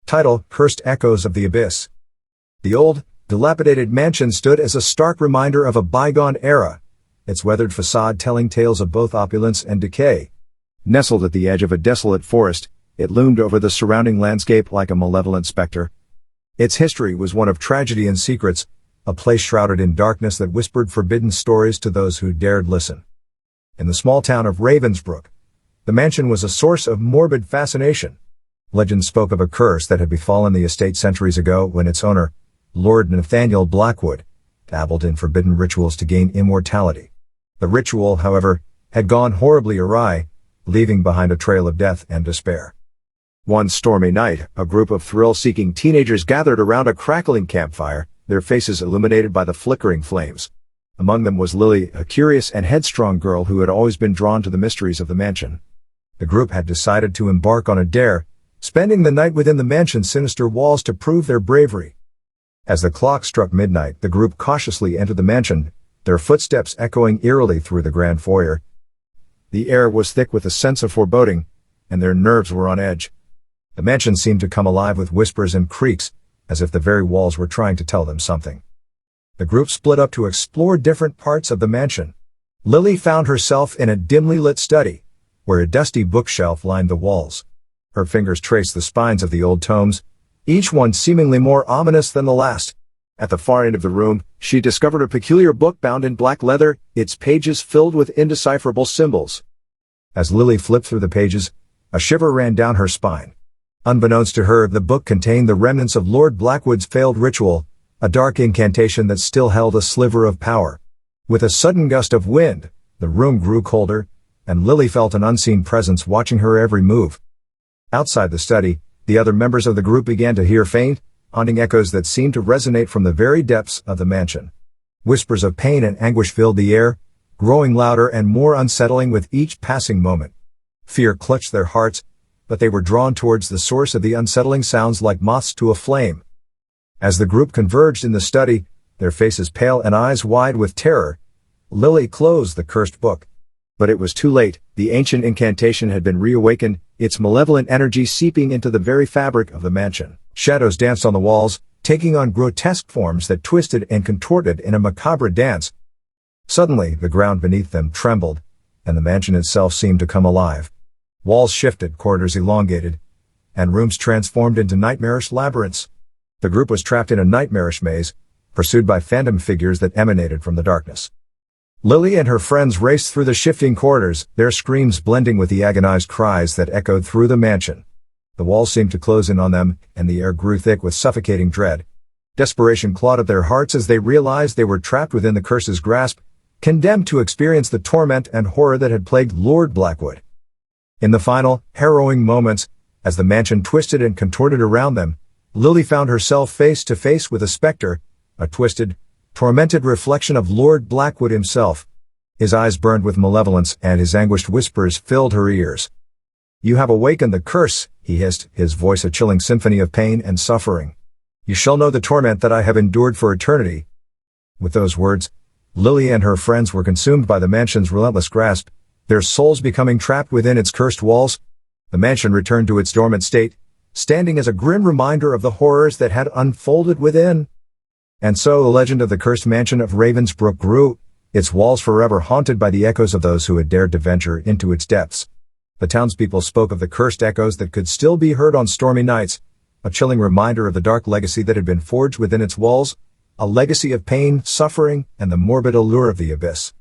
Title: Cursed Echoes of the Abyss. The old, dilapidated mansion stood as a stark reminder of a bygone era, its weathered facade telling tales of both opulence and decay. Nestled at the edge of a desolate forest, it loomed over the surrounding landscape like a malevolent specter. Its history was one of tragedy and secrets, a place shrouded in darkness that whispered forbidden stories to those who dared listen. In the small town of Ravensbrook, the mansion was a source of morbid fascination. Legend spoke of a curse that had befallen the estate centuries ago when its owner, Lord Nathaniel Blackwood, dabbled in forbidden rituals to gain immortality. The ritual, however, had gone horribly awry, leaving behind a trail of death and despair. One stormy night, a group of thrill-seeking teenagers gathered around a crackling campfire, their faces illuminated by the flickering flames. Among them was Lily, a curious and headstrong girl who had always been drawn to the mysteries of the mansion. The group had decided to embark on a dare, spending the night within the mansion's sinister walls to prove their bravery. As the clock struck midnight, the group cautiously entered the mansion, their footsteps echoing eerily through the grand foyer. The air was thick with a sense of foreboding, and their nerves were on edge. The mansion seemed to come alive with whispers and creaks, as if the very walls were trying to tell them something. The group split up to explore different parts of the mansion. Lily found herself in a dimly lit study, where a dusty bookshelf lined the walls. Her fingers traced the spines of the old tomes, each one seemingly more ominous than the last. At the far end of the room, she discovered a peculiar book bound in black leather, its pages filled with indecipherable symbols. As Lily flipped through the pages, a shiver ran down her spine. Unbeknownst to her, the book contained the remnants of Lord Blackwood's failed ritual, a dark incantation that still held a sliver of power. With a sudden gust of wind, the room grew colder, and Lily felt an unseen presence watching her every move. Outside the study, the other members of the group began to hear faint, haunting echoes that seemed to resonate from the very depths of the mansion. Whispers of pain and anguish filled the air, growing louder and more unsettling with each passing moment. Fear clutched their hearts, but they were drawn towards the source of the unsettling sounds like moths to a flame. As the group converged in the study, their faces pale and eyes wide with terror, Lily closed the cursed book. But it was too late. The ancient incantation had been reawakened, its malevolent energy seeping into the very fabric of the mansion. Shadows danced on the walls, taking on grotesque forms that twisted and contorted in a macabre dance. Suddenly, the ground beneath them trembled, and the mansion itself seemed to come alive. Walls shifted, corridors elongated, and rooms transformed into nightmarish labyrinths. The group was trapped in a nightmarish maze, pursued by phantom figures that emanated from the darkness. Lily and her friends raced through the shifting corridors, their screams blending with the agonized cries that echoed through the mansion. The walls seemed to close in on them, and the air grew thick with suffocating dread. Desperation clawed at their hearts as they realized they were trapped within the curse's grasp, condemned to experience the torment and horror that had plagued Lord Blackwood. In the final, harrowing moments, as the mansion twisted and contorted around them, Lily found herself face to face with a specter, a twisted, tormented reflection of Lord Blackwood himself. His eyes burned with malevolence, and his anguished whispers filled her ears. "You have awakened the curse," he hissed, his voice a chilling symphony of pain and suffering. "You shall know the torment that I have endured for eternity." With those words, Lily and her friends were consumed by the mansion's relentless grasp, their souls becoming trapped within its cursed walls. The mansion returned to its dormant state, standing as a grim reminder of the horrors that had unfolded within. And so the legend of the cursed mansion of Ravensbrook grew, its walls forever haunted by the echoes of those who had dared to venture into its depths. The townspeople spoke of the cursed echoes that could still be heard on stormy nights, a chilling reminder of the dark legacy that had been forged within its walls, a legacy of pain, suffering, and the morbid allure of the abyss.